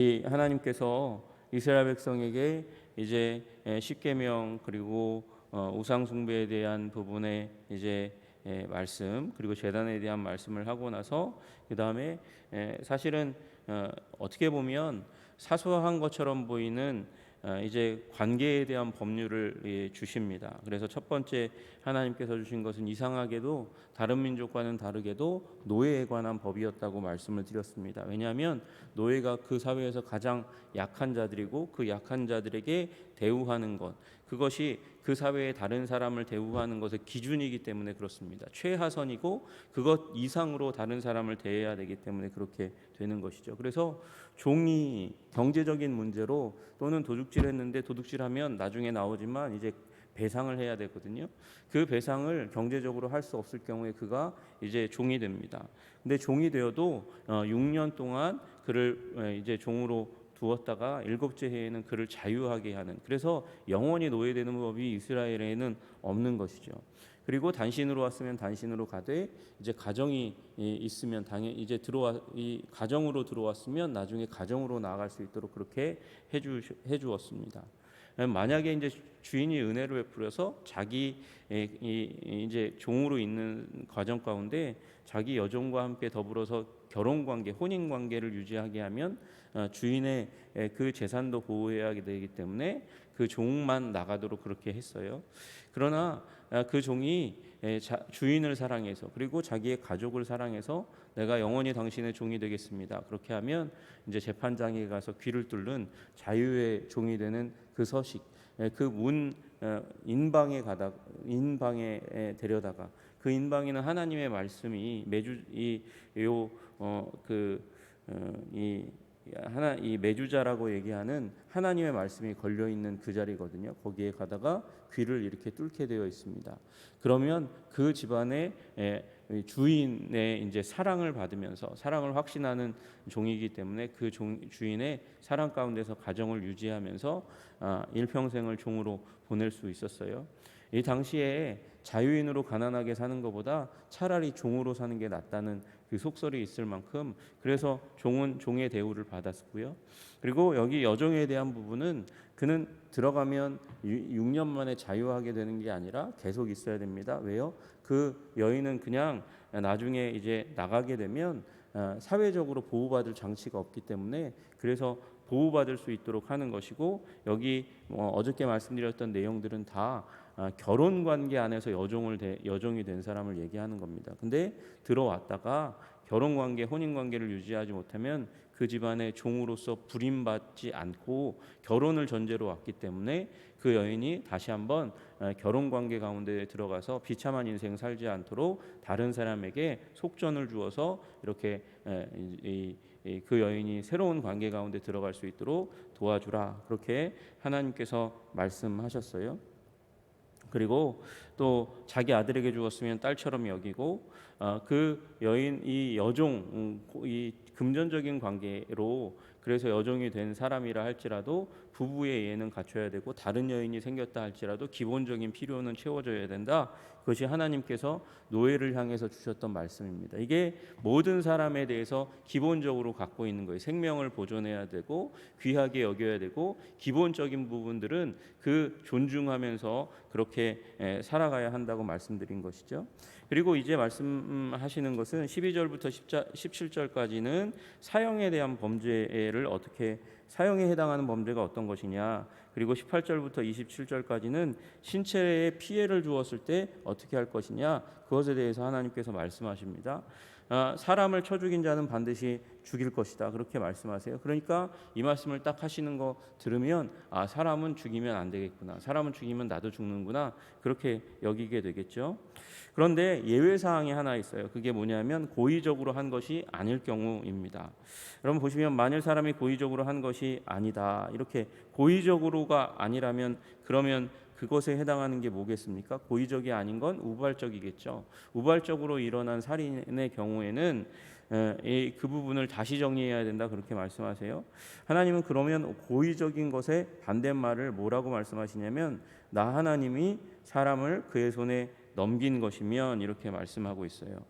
이 하나님께서 이스라엘 백성에게 이제 십계명 그리고 우상 숭배에 대한 부분에 이제 말씀 그리고 제단에 대한 말씀을 하고 나서 그 다음에 사실은 어떻게 보면 사소한 것처럼 보이는 이제 관계에 대한 법률을 주십니다. 그래서 첫 번째 하나님께서 주신 것은 이상하게도 다른 민족과는 다르게도 노예에 관한 법이었다고 말씀을 드렸습니다. 왜냐하면 노예가 그 사회에서 가장 약한 자들이고 그 약한 자들에게 대우하는 것, 그것이 그 사회의 다른 사람을 대우하는 것의 기준이기 때문에 그렇습니다. 최하선이고 그것 이상으로 다른 사람을 대해야 되기 때문에 그렇게 되는 것이죠. 그래서 종이 경제적인 문제로 또는 도둑질했는데 도둑질하면 나중에 나오지만 이제 배상을 해야 되거든요. 그 배상을 경제적으로 할 수 없을 경우에 그가 이제 종이 됩니다. 근데 종이 되어도 6년 동안 그를 이제 종으로 두었다가 일곱째 해에는 그를 자유하게 하는, 그래서 영원히 노예되는 법이 이스라엘에는 없는 것이죠. 그리고 단신으로 왔으면 단신으로 가되 이제 가정이 있으면 당연 이제 이 가정으로 들어왔으면 나중에 가정으로 나아갈 수 있도록 그렇게 해 주었습니다. 만약에 이제 주인이 은혜를 베풀어서 자기 이제 종으로 있는 과정 가운데 자기 여종과 함께 더불어서 결혼 관계, 혼인 관계를 유지하게 하면 주인의 그 재산도 보호해야 되기 때문에 그 종만 나가도록 그렇게 했어요. 그러나 그 종이 주인을 사랑해서 그리고 자기의 가족을 사랑해서 내가 영원히 당신의 종이 되겠습니다. 그렇게 하면 이제 재판장에 가서 귀를 뚫는 자유의 종이 되는 그 서식, 그 문 인방에 데려다가 그 인방에는 하나님의 말씀이 매주 이 매주자라고 얘기하는 하나님의 말씀이 걸려 있는 그 자리거든요. 거기에 가다가 귀를 이렇게 뚫게 되어 있습니다. 그러면 그 집안의 주인의 이제 사랑을 받으면서 사랑을 확신하는 종이기 때문에 그 주인의 사랑 가운데서 가정을 유지하면서 일평생을 종으로 보낼 수 있었어요. 이 당시에 자유인으로 가난하게 사는 것보다 차라리 종으로 사는 게 낫다는 그 속설이 있을 만큼, 그래서 종은 종의 대우를 받았고요. 그리고 여기 여종에 대한 부분은 그는 들어가면 6년 만에 자유하게 되는 게 아니라 계속 있어야 됩니다. 왜요? 그 여인은 그냥 나중에 이제 나가게 되면 사회적으로 보호받을 장치가 없기 때문에 그래서 보호받을 수 있도록 하는 것이고, 여기 어저께 말씀드렸던 내용들은 다 결혼 관계 안에서 여종이 된 사람을 얘기하는 겁니다. 근데 들어왔다가 결혼 관계, 혼인 관계를 유지하지 못하면 그 집안의 종으로서 불임받지 않고 결혼을 전제로 왔기 때문에 그 여인이 다시 한번 결혼 관계 가운데 들어가서 비참한 인생 살지 않도록 다른 사람에게 속전을 주어서 이렇게 그 여인이 새로운 관계 가운데 들어갈 수 있도록 도와주라, 그렇게 하나님께서 말씀하셨어요. 그리고 또 자기 아들에게 주었으면 딸처럼 여기고 그 여인, 이 여종, 이 금전적인 관계로 그래서 여종이 된 사람이라 할지라도 부부의 예는 갖춰야 되고 다른 여인이 생겼다 할지라도 기본적인 필요는 채워져야 된다. 그것이 하나님께서 노예를 향해서 주셨던 말씀입니다. 이게 모든 사람에 대해서 기본적으로 갖고 있는 거예요. 생명을 보존해야 되고 귀하게 여겨야 되고 기본적인 부분들은 그 존중하면서 그렇게 살아가야 한다고 말씀드린 것이죠. 그리고 이제 말씀하시는 것은 12절부터 17절까지는 사형에 대한 범죄를 어떻게, 사형에 해당하는 범죄가 어떤 것이냐, 그리고 18절부터 27절까지는 신체에 피해를 주었을 때 어떻게 할 것이냐, 그것에 대해서 하나님께서 말씀하십니다. 사람을 쳐 죽인 자는 반드시 죽일 것이다, 그렇게 말씀하세요. 그러니까 이 말씀을 딱 하시는 거 들으면 사람은 죽이면 안 되겠구나, 사람은 죽이면 나도 죽는구나, 그렇게 여기게 되겠죠. 그런데 예외 사항이 하나 있어요. 그게 뭐냐면 고의적으로 한 것이 아닐 경우입니다. 여러분 보시면 만일 사람이 고의적으로 한 것이 아니다, 이렇게 고의적으로가 아니라면 그러면 그것에 해당하는 게 뭐겠습니까? 고의적이 아닌 건 우발적이겠죠. 우발적으로 일어난 살인의 경우에는 그 부분을 다시 정리해야 된다, 그렇게 말씀하세요. 하나님은 그러면 고의적인 것의 반대말을 뭐라고 말씀하시냐면 나 하나님이 사람을 그의 손에 넘긴 것이면, 이렇게 말씀하고 있어요.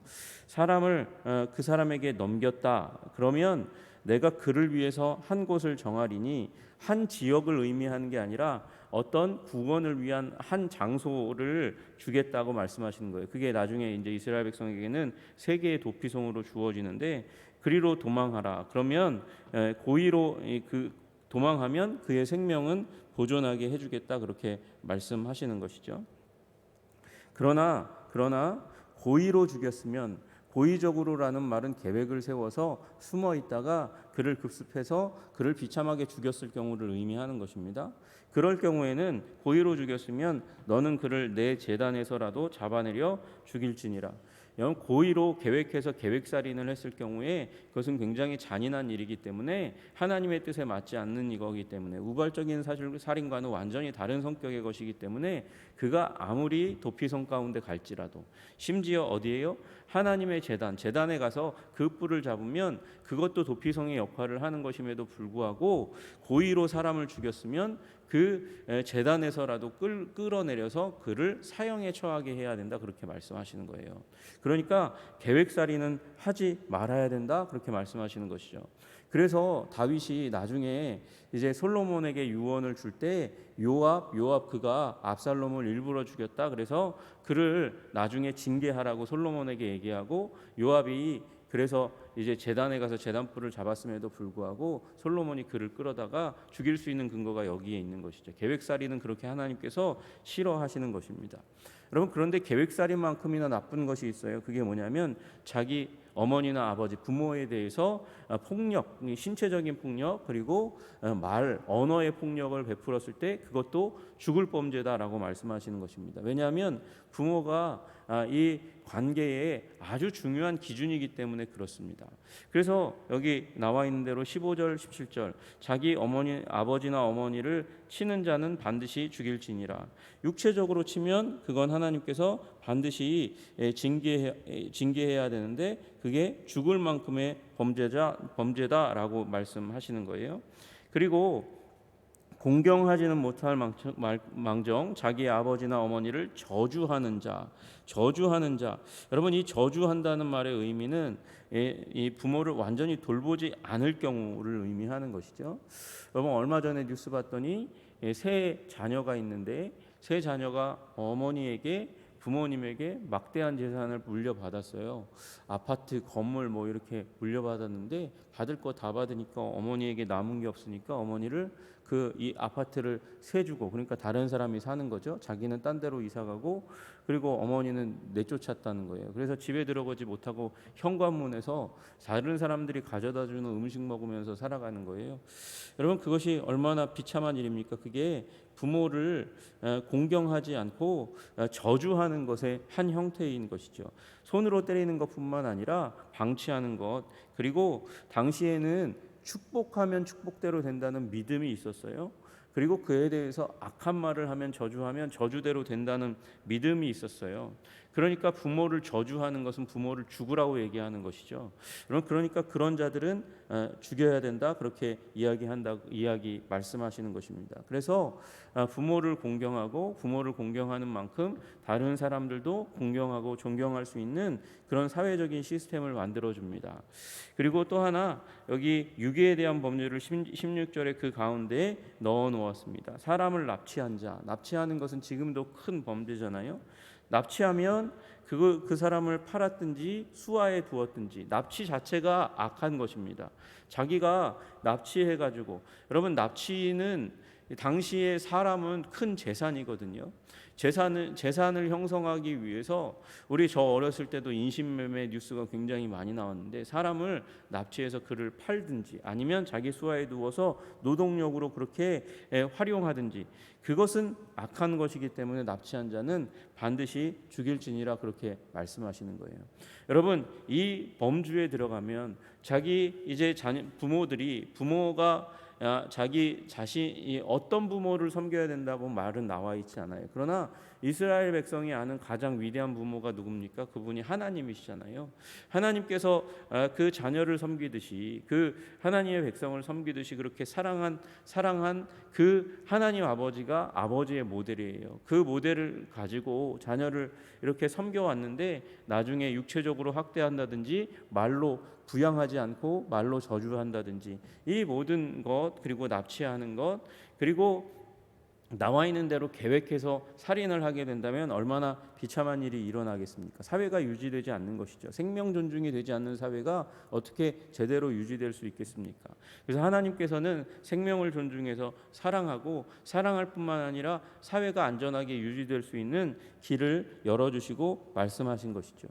사람을 그 사람에게 넘겼다 그러면 내가 그를 위해서 한 곳을 정하리니 한 지역을 의미하는 게 아니라 어떤 구원을 위한 한 장소를 주겠다고 말씀하시는 거예요. 그게 나중에 이제 이스라엘 백성에게는 세 개의 도피성으로 주어지는데 그리로 도망하라. 그러면 고의로 그 도망하면 그의 생명은 보존하게 해주겠다 그렇게 말씀하시는 것이죠. 그러나 고의로 죽였으면 고의적으로라는 말은 계획을 세워서 숨어 있다가 그를 급습해서 그를 비참하게 죽였을 경우를 의미하는 것입니다. 그럴 경우에는 고의로 죽였으면 너는 그를 내 제단에서라도 잡아내려 죽일지니라. 고의로 계획해서 계획살인을 했을 경우에 그것은 굉장히 잔인한 일이기 때문에 하나님의 뜻에 맞지 않는 이거기 때문에 우발적인 살인과는 완전히 다른 성격의 것이기 때문에 그가 아무리 도피성 가운데 갈지라도 심지어 어디에요? 하나님의 제단에 가서 그 뿔을 잡으면 그것도 도피성의 역할을 하는 것임에도 불구하고 고의로 사람을 죽였으면 그 제단에서라도 끌어내려서 그를 사형에 처하게 해야 된다 그렇게 말씀하시는 거예요. 그러니까 계획살이는 하지 말아야 된다 그렇게 말씀하시는 것이죠. 그래서 다윗이 나중에 이제 솔로몬에게 유언을 줄 때 요압 그가 압살롬을 일부러 죽였다 그래서 그를 나중에 징계하라고 솔로몬에게 얘기하고 요압이 그래서 이제 제단에 가서 제단뿔을 잡았음에도 불구하고 솔로몬이 그를 끌어다가 죽일 수 있는 근거가 여기에 있는 것이죠. 계획살이는 그렇게 하나님께서 싫어하시는 것입니다. 여러분 그런데 계획살인만큼이나 나쁜 것이 있어요. 그게 뭐냐면 자기 어머니나 아버지, 부모에 대해서 폭력, 신체적인 폭력 그리고 언어의 폭력을 베풀었을 때 그것도 죽을 범죄다라고 말씀하시는 것입니다. 왜냐하면 부모가 이 관계에 아주 중요한 기준이기 때문에 그렇습니다. 그래서 여기 나와 있는 대로 15절, 17절 자기 아버지나 어머니를 치는 자는 반드시 죽일지니라. 육체적으로 치면 그건 하나님께서 반드시 징계해야 되는데 그게 죽을 만큼의 범죄다라고 말씀하시는 거예요. 그리고 공경하지는 못할 망정 자기 아버지나 어머니를 저주하는 자. 여러분 이 저주한다는 말의 의미는 이 부모를 완전히 돌보지 않을 경우를 의미하는 것이죠. 여러분 얼마 전에 뉴스 봤더니 세 자녀가 있는데 세 자녀가 부모님에게 막대한 재산을 물려받았어요. 아파트, 건물 뭐 이렇게 물려받았는데 받을 거 다 받으니까 어머니에게 남은 게 없으니까 어머니를 이 아파트를 세주고 그러니까 다른 사람이 사는 거죠. 자기는 딴 데로 이사 가고 그리고 어머니는 내쫓았다는 거예요. 그래서 집에 들어가지 못하고 현관문에서 다른 사람들이 가져다 주는 음식 먹으면서 살아가는 거예요. 여러분 그것이 얼마나 비참한 일입니까? 그게 부모를 공경하지 않고 저주하는 것의 한 형태인 것이죠. 손으로 때리는 것뿐만 아니라 방치하는 것 그리고 당시에는 축복하면 축복대로 된다는 믿음이 있었어요. 그리고 그에 대해서 악한 말을 하면 저주하면 저주대로 된다는 믿음이 있었어요. 그러니까 부모를 저주하는 것은 부모를 죽으라고 얘기하는 것이죠. 그러니까 그런 자들은 죽여야 된다 그렇게 이야기 말씀하시는 것입니다. 그래서 부모를 공경하고 부모를 공경하는 만큼 다른 사람들도 공경하고 존경할 수 있는 그런 사회적인 시스템을 만들어 줍니다. 그리고 또 하나 여기 유괴에 대한 법률을 16절에 그 가운데 넣어 놓았습니다. 사람을 납치한 자, 납치하는 것은 지금도 큰 범죄잖아요. 납치하면 그 사람을 팔았든지 수하에 두었든지 납치 자체가 악한 것입니다. 자기가 납치해가지고 여러분 납치는 당시에 사람은 큰 재산이거든요. 재산을 형성하기 위해서 저 어렸을 때도 인신매매 뉴스가 굉장히 많이 나왔는데 사람을 납치해서 그를 팔든지 아니면 자기 수하에 두어서 노동력으로 그렇게 활용하든지 그것은 악한 것이기 때문에 납치한 자는 반드시 죽일지니라 그렇게 말씀하시는 거예요. 여러분 이 범주에 들어가면 부모가 자기 자신이 어떤 부모를 섬겨야 된다고 말은 나와 있지 않아요. 그러나 이스라엘 백성이 아는 가장 위대한 부모가 누굽니까? 그분이 하나님이시잖아요. 하나님께서 그 자녀를 섬기듯이, 그 하나님의 백성을 섬기듯이 그렇게 사랑한 그 하나님 아버지가 아버지의 모델이에요. 그 모델을 가지고 자녀를 이렇게 섬겨왔는데 나중에 육체적으로 학대한다든지 말로 부양하지 않고 말로 저주한다든지 이 모든 것, 그리고 납치하는 것, 그리고 나와 있는 대로 계획해서 살인을 하게 된다면 얼마나 비참한 일이 일어나겠습니까? 사회가 유지되지 않는 것이죠. 생명 존중이 되지 않는 사회가 어떻게 제대로 유지될 수 있겠습니까? 그래서 하나님께서는 생명을 존중해서 사랑하고, 사랑할 뿐만 아니라 사회가 안전하게 유지될 수 있는 길을 열어주시고 말씀하신 것이죠.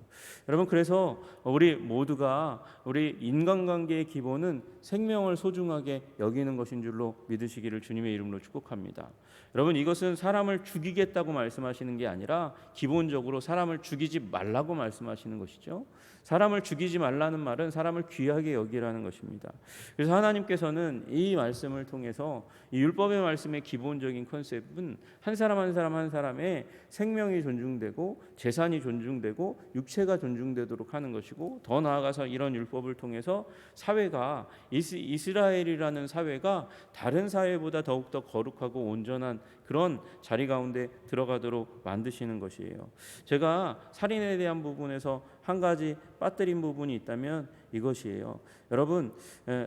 여러분, 그래서 우리 모두가 우리 인간관계의 기본은 생명을 소중하게 여기는 것인 줄로 믿으시기를 주님의 이름으로 축복합니다. 여러분, 이것은 사람을 죽이겠다고 말씀하시는 게 아니라 기본적으로 사람을 죽이지 말라고 말씀하시는 것이죠. 사람을 죽이지 말라는 말은 사람을 귀하게 여기라는 것입니다. 그래서 하나님께서는 이 말씀을 통해서 이 율법의 말씀의 기본적인 컨셉은 한 사람 한 사람 한 사람의 생명이 존중되고 재산이 존중되고 육체가 존중되도록 하는 것이고, 더 나아가서 이런 율법을 통해서 사회가, 이스라엘이라는 사회가 다른 사회보다 더욱더 거룩하고 온전한 그런 자리 가운데 들어가도록 만드시는 것이에요. 제가 살인에 대한 부분에서 한 가지 빠뜨린 부분이 있다면 이것이에요. 여러분,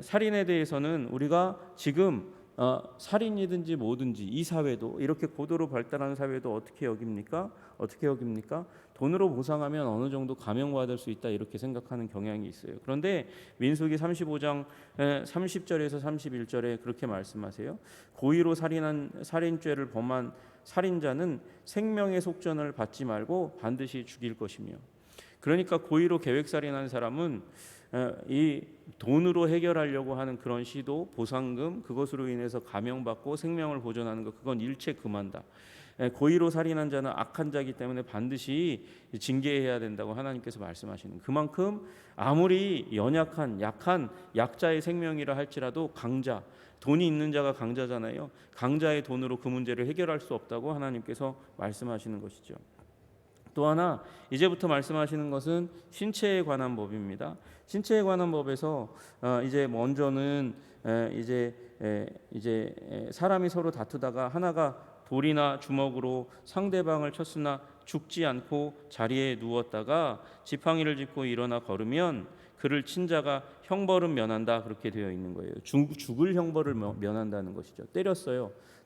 살인에 대해서는 우리가 지금 살인이든지 뭐든지 이 사회도, 이렇게 고도로 발달한 사회도 어떻게 여깁니까? 돈으로 보상하면 어느 정도 감형받을 수 있다, 이렇게 생각하는 경향이 있어요. 그런데 민수기 35장 30절에서 31절에 그렇게 말씀하세요. 고의로 살인죄를 범한 살인자는 생명의 속전을 받지 말고 반드시 죽일 것이며, 그러니까 고의로 계획살인한 사람은 이 돈으로 해결하려고 하는 그런 시도, 보상금, 그것으로 인해서 감형받고 생명을 보존하는 것, 그건 일체 금한다. 고의로 살인한 자는 악한 자이기 때문에 반드시 징계해야 된다고 하나님께서 말씀하시는, 그만큼 아무리 약한 약자의 생명이라 할지라도 강자, 돈이 있는 자가 강자잖아요. 강자의 돈으로 그 문제를 해결할 수 없다고 하나님께서 말씀하시는 것이죠. 또 하나, 이제부터 말씀하시는 것은 신체에 관한 법입니다. 신체에 관한 법에서 이제 먼저는 이제 사람이 서로 다투다가 하나가 돌이나 주먹으로 상대방을 쳤으나 죽지 않고 자리에 누웠다가 지팡이를 짚고 일어나 걸으면 그를 친 자가 형벌은 면한다, 그렇게 되어 있는 거예요. 죽을 형벌을 면한다는 것이죠.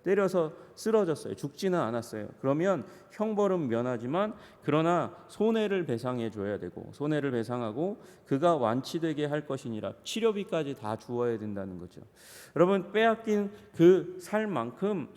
때려서 쓰러졌어요. 죽지는 않았어요. 그러면 형벌은 면하지만, 그러나 손해를 배상해 줘야 되고, 손해를 배상하고 그가 완치되게 할 것이니라, 치료비까지 다 주어야 된다는 거죠. 여러분, 빼앗긴 그 삶만큼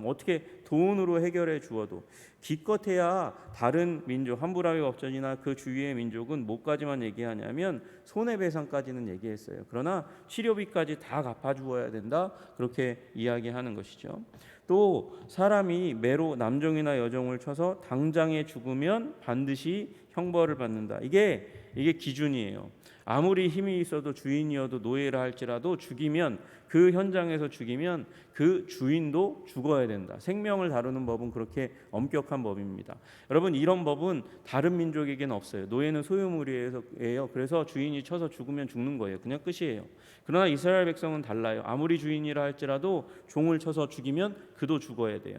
어떻게 돈으로 해결해 주어도, 기껏해야 다른 민족, 함부라비 법전이나 그 주위의 민족은 뭐까지만 얘기하냐면 손해배상까지는 얘기했어요. 그러나 치료비까지 다 갚아주어야 된다, 그렇게 이야기하는 것이죠. 또 사람이 매로 남종이나 여종을 쳐서 당장에 죽으면 반드시 형벌을 받는다. 이게 기준이에요. 아무리 힘이 있어도, 주인이어도 노예라 할지라도 그 현장에서 죽이면 그 주인도 죽어야 된다. 생명을 다루는 법은 그렇게 엄격한 법입니다. 여러분, 이런 법은 다른 민족에게는 없어요. 노예는 소유물이에요. 그래서 주인이 쳐서 죽으면 죽는 거예요. 그냥 끝이에요. 그러나 이스라엘 백성은 달라요. 아무리 주인이라 할지라도 종을 쳐서 죽이면 그도 죽어야 돼요.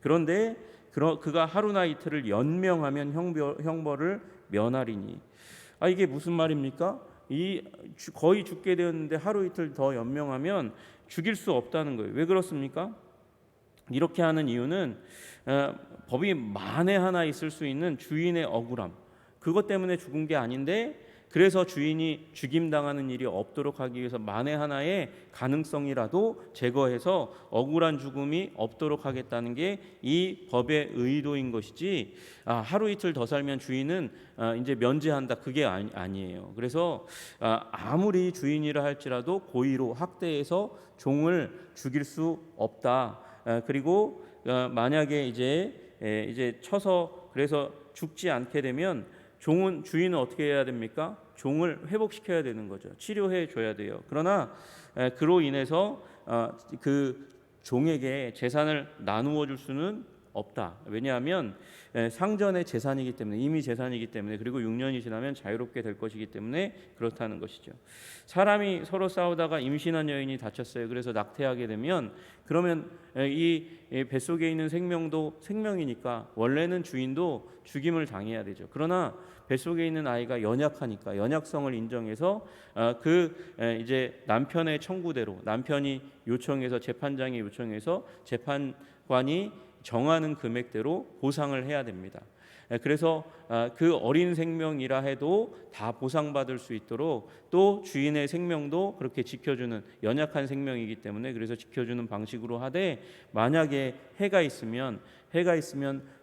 그런데 그가 하루나 이틀을 연명하면 형벌을 면하리니. 이게 무슨 말입니까? 거의 죽게 되었는데 하루 이틀 더 연명하면 죽일 수 없다는 거예요. 왜 그렇습니까? 이렇게 하는 이유는 법이 만에 하나 있을 수 있는 주인의 억울함, 그것 때문에 죽은 게 아닌데, 그래서 주인이 죽임당하는 일이 없도록 하기 위해서 만에 하나의 가능성이라도 제거해서 억울한 죽음이 없도록 하겠다는 게 이 법의 의도인 것이지, 하루 이틀 더 살면 주인은 이제 면제한다, 그게 아니에요. 그래서 아무리 주인이라 할지라도 고의로 학대해서 종을 죽일 수 없다. 그리고 만약에 이제 쳐서 그래서 죽지 않게 되면 주인은 어떻게 해야 됩니까? 종을 회복시켜야 되는 거죠. 치료해 줘야 돼요. 그러나 그로 인해서 그 종에게 재산을 나누어 줄 수는 없다. 왜냐하면 상전의 재산이기 때문에, 이미 재산이기 때문에, 그리고 6년이 지나면 자유롭게 될 것이기 때문에 그렇다는 것이죠. 사람이 서로 싸우다가 임신한 여인이 다쳤어요. 그래서 낙태하게 되면, 그러면 이 뱃속에 있는 생명도 생명이니까 원래는 주인도 죽임을 당해야 되죠. 그러나 뱃속에 있는 아이가 연약하니까 연약성을 인정해서 이제 남편의 청구대로, 남편이 요청해서, 재판장이 요청해서 재판관이 정하는 금액대로 보상을 해야 됩니다. 그래서 그 어린 생명이라 해도 다 보상받을 수 있도록, 또 주인의 생명도 그렇게 지켜주는, 연약한 생명이기 때문에 그래서 지켜주는 방식으로 하되, 만약에 해가 있으면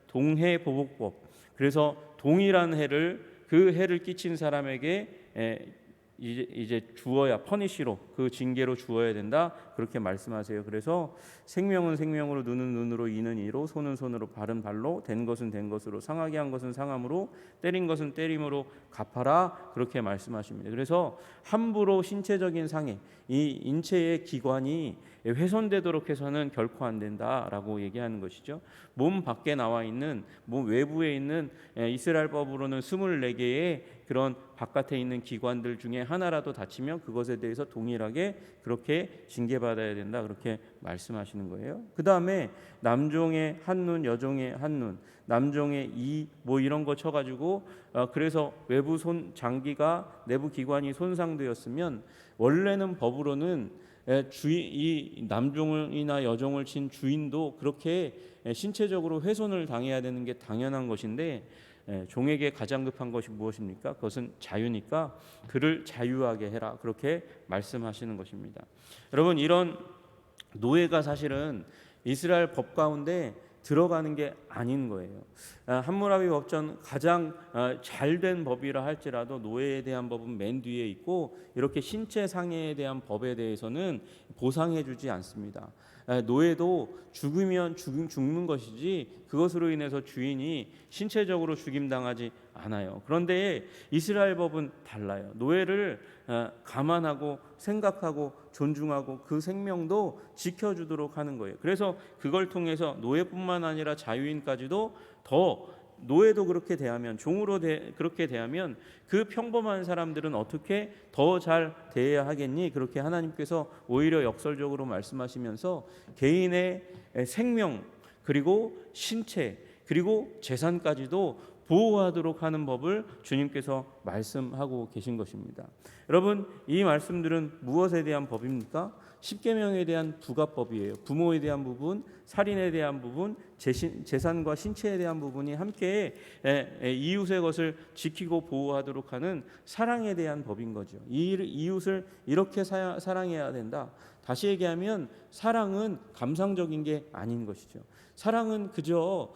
동해보복법, 그래서 동일한 해를, 그 해를 끼친 사람에게 이제 주어야, 퍼니시로, 그 징계로 주어야 된다, 그렇게 말씀하세요. 그래서 생명은 생명으로, 눈은 눈으로, 이는 이로, 손은 손으로, 발은 발로, 된 것은 된 것으로, 상하게 한 것은 상함으로, 때린 것은 때림으로 갚아라, 그렇게 말씀하십니다. 그래서 함부로 신체적인 상해, 이 인체의 기관이 훼손되도록 해서는 결코 안 된다라고 얘기하는 것이죠. 몸 밖에 나와 있는, 몸 외부에 있는 이스라엘 법으로는 24개의 그런 바깥에 있는 기관들 중에 하나라도 다치면 그것에 대해서 동일하게 그렇게 징계받아야 된다, 그렇게 말씀하시는 거예요. 그 다음에 남종의 한눈, 여종의 한눈, 남종의 이 뭐 이런 거 쳐가지고 그래서 외부 장기가, 내부 기관이 손상되었으면, 원래는 법으로는 이 남종이나 여종을 친 주인도 그렇게 신체적으로 훼손을 당해야 되는 게 당연한 것인데, 종에게 가장 급한 것이 무엇입니까? 그것은 자유니까 그를 자유하게 해라, 그렇게 말씀하시는 것입니다. 여러분, 이런 노예가 사실은 이스라엘 법 가운데 들어가는 게 아닌 거예요. 함무라비 법전 가장 잘된 법이라 할지라도 노예에 대한 법은 맨 뒤에 있고, 이렇게 신체 상해에 대한 법에 대해서는 보상해 주지 않습니다. 노예도 죽으면 죽는 것이지 그것으로 인해서 주인이 신체적으로 죽임당하지 않아요. 그런데 이스라엘 법은 달라요. 노예를 감안하고 생각하고 존중하고 그 생명도 지켜주도록 하는 거예요. 그래서 그걸 통해서 노예뿐만 아니라 자유인까지도 더, 노예도 그렇게 대하면, 종으로 그렇게 대하면 그 평범한 사람들은 어떻게 더 잘 대해야 하겠니? 그렇게 하나님께서 오히려 역설적으로 말씀하시면서 개인의 생명, 그리고 신체, 그리고 재산까지도 보호하도록 하는 법을 주님께서 말씀하고 계신 것입니다. 여러분, 이 말씀들은 무엇에 대한 법입니까? 십계명에 대한 부가법이에요. 부모에 대한 부분, 살인에 대한 부분, 재산과 신체에 대한 부분이 함께 이웃의 것을 지키고 보호하도록 하는 사랑에 대한 법인 거죠. 이웃을 이렇게 사랑해야 된다. 다시 얘기하면 사랑은 감상적인 게 아닌 것이죠. 사랑은 그저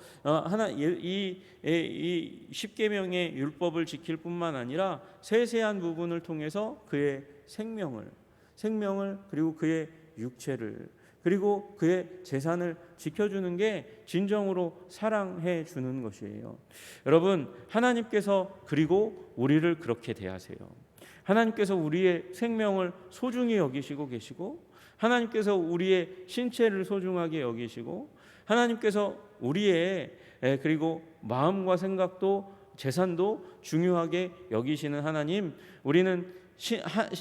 이 십계명의 율법을 지킬 뿐만 아니라 세세한 부분을 통해서 그의 생명을, 그리고 그의 육체를, 그리고 그의 재산을 지켜주는 게 진정으로 사랑해 주는 것이에요. 여러분, 하나님께서 그리고 우리를 그렇게 대하세요. 하나님께서 우리의 생명을 소중히 여기시고 계시고, 하나님께서 우리의 신체를 소중하게 여기시고, 하나님께서 우리의 그리고 마음과 생각도 재산도 중요하게 여기시는 하나님, 우리는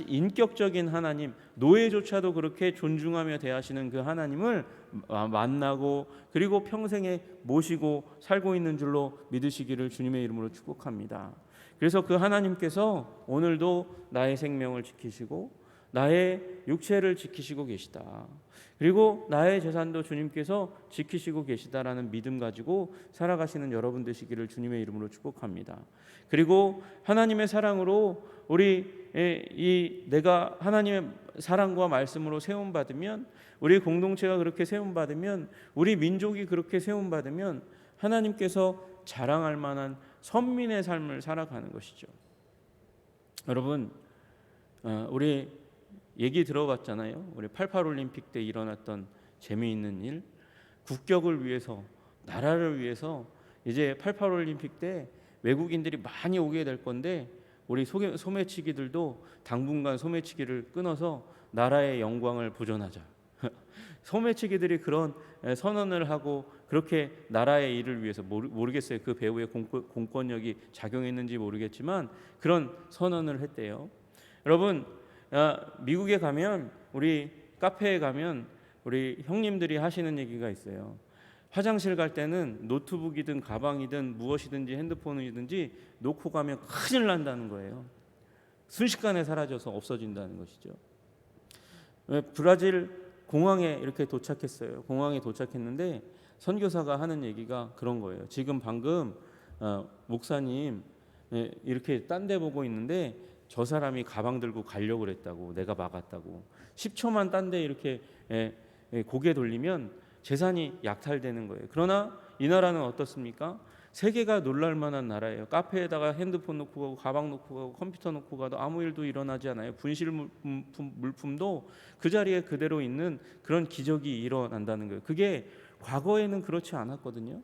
인격적인 하나님, 노예조차도 그렇게 존중하며 대하시는 그 하나님을 만나고, 그리고 평생에 모시고 살고 있는 줄로 믿으시기를 주님의 이름으로 축복합니다. 그래서 그 하나님께서 오늘도 나의 생명을 지키시고 나의 육체를 지키시고 계시다, 그리고 나의 재산도 주님께서 지키시고 계시다라는 믿음 가지고 살아가시는 여러분 되시기를 주님의 이름으로 축복합니다. 그리고 하나님의 사랑으로 내가 하나님의 사랑과 말씀으로 세움받으면, 우리 공동체가 그렇게 세움받으면, 우리 민족이 그렇게 세움받으면 하나님께서 자랑할 만한 선민의 삶을 살아가는 것이죠. 여러분, 우리 얘기 들어봤잖아요. 우리 88 올림픽 때 일어났던 재미있는 일, 국격을 위해서, 나라를 위해서 이제 88 올림픽 때 외국인들이 많이 오게 될 건데, 우리 소매치기들도 당분간 소매치기를 끊어서 나라의 영광을 보존하자. 소매치기들이 그런 선언을 하고 그렇게 나라의 일을 위해서 모르겠어요. 그 배후에 공권력이 작용했는지 모르겠지만 그런 선언을 했대요. 여러분, 미국에 가면 우리 카페에 가면 우리 형님들이 하시는 얘기가 있어요. 화장실 갈 때는 노트북이든 가방이든 무엇이든지 핸드폰이든지 놓고 가면 큰일 난다는 거예요. 순식간에 사라져서 없어진다는 것이죠. 브라질 공항에 이렇게 도착했어요. 공항에 도착했는데 선교사가 하는 얘기가 그런 거예요. 지금 방금 목사님 이렇게 딴 데 보고 있는데 저 사람이 가방 들고 가려고 그랬다고, 내가 막았다고. 10초만 딴 데 이렇게 고개 돌리면 재산이 약탈되는 거예요. 그러나 이 나라는 어떻습니까? 세계가 놀랄 만한 나라예요. 카페에다가 핸드폰 놓고 가고 가방 놓고 가고 컴퓨터 놓고 가도 아무 일도 일어나지 않아요. 분실 물품도 그 자리에 그대로 있는 그런 기적이 일어난다는 거예요. 그게 과거에는 그렇지 않았거든요.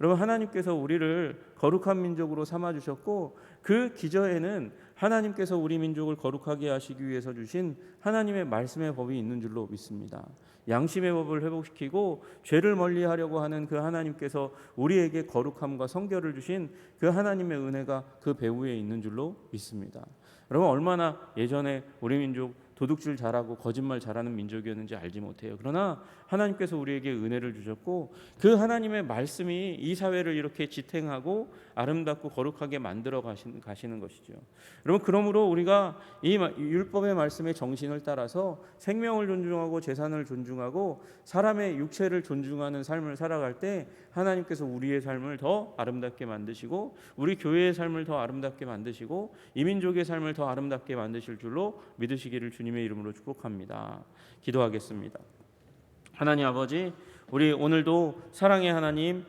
여러분, 하나님께서 우리를 거룩한 민족으로 삼아 주셨고 그 기저에는 하나님께서 우리 민족을 거룩하게 하시기 위해서 주신 하나님의 말씀의 법이 있는 줄로 믿습니다. 양심의 법을 회복시키고 죄를 멀리하려고 하는 그 하나님께서 우리에게 거룩함과 성결을 주신 그 하나님의 은혜가 그 배후에 있는 줄로 믿습니다. 여러분, 얼마나 예전에 우리 민족 도둑질 잘하고 거짓말 잘하는 민족이었는지 알지 못해요. 그러나 하나님께서 우리에게 은혜를 주셨고 그 하나님의 말씀이 이 사회를 이렇게 지탱하고 아름답고 거룩하게 만들어 가시는 것이죠. 여러분, 그러므로 우리가 이 율법의 말씀의 정신을 따라서 생명을 존중하고 재산을 존중하고 사람의 육체를 존중하는 삶을 살아갈 때 하나님께서 우리의 삶을 더 아름답게 만드시고 우리 교회의 삶을 더 아름답게 만드시고 이 민족의 삶을 더 아름답게 만드실 줄로 믿으시기를 주님의 이름으로 축복합니다. 기도하겠습니다. 하나님 아버지, 우리 오늘도 사랑의 하나님,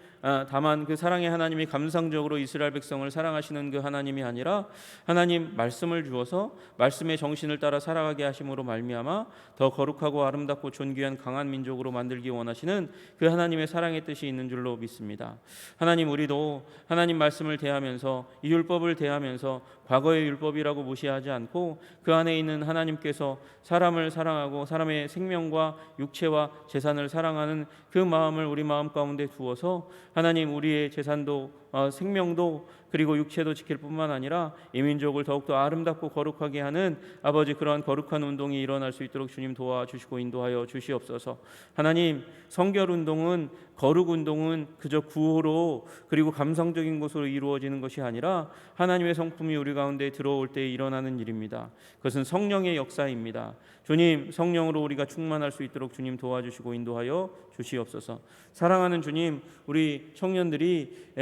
다만 그 사랑의 하나님이 감상적으로 이스라엘 백성을 사랑하시는 그 하나님이 아니라 하나님 말씀을 주어서 말씀의 정신을 따라 살아가게 하심으로 말미암아 더 거룩하고 아름답고 존귀한 강한 민족으로 만들기 원하시는 그 하나님의 사랑의 뜻이 있는 줄로 믿습니다. 하나님, 우리도 하나님 말씀을 대하면서 이 율법을 대하면서 과거의 율법이라고 무시하지 않고 그 안에 있는 하나님께서 사람을 사랑하고 사람의 생명과 육체와 재산을 사랑하는 그 마음을 우리 마음 가운데 두어서 하나님, 우리의 재산도 생명도 그리고 육체도 지킬 뿐만 아니라 이 민족을 더욱더 아름답고 거룩하게 하는 아버지, 그러한 거룩한 운동이 일어날 수 있도록 주님 도와주시고 인도하여 주시옵소서. 하나님, 성결 운동은, 거룩 운동은 그저 구호로 그리고 감성적인 것으로 이루어지는 것이 아니라 하나님의 성품이 우리 가운데 들어올 때 일어나는 일입니다. 그것은 성령의 역사입니다. 주님, 성령으로 우리가 충만할 수 있도록 주님 도와주시고 인도하여 주시옵소서. 사랑하는 주님, 우리 청년들이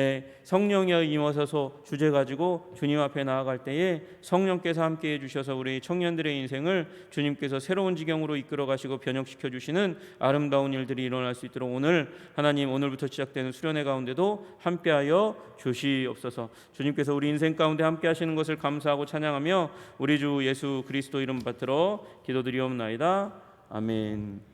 성령에 임하셔서 주제 가지고 주님 앞에 나아갈 때에 성령께서 함께해 주셔서 우리 청년들의 인생을 주님께서 새로운 지경으로 이끌어 가시고 변혁시켜 주시는 아름다운 일들이 일어날 수 있도록 하나님, 오늘부터 시작되는 수련회 가운데도 함께하여 주시옵소서. 주님께서 우리 인생 가운데 함께하시는 것을 감사하고 찬양하며 우리 주 예수 그리스도 이름 받들어 기도드리옵나이다. 아멘.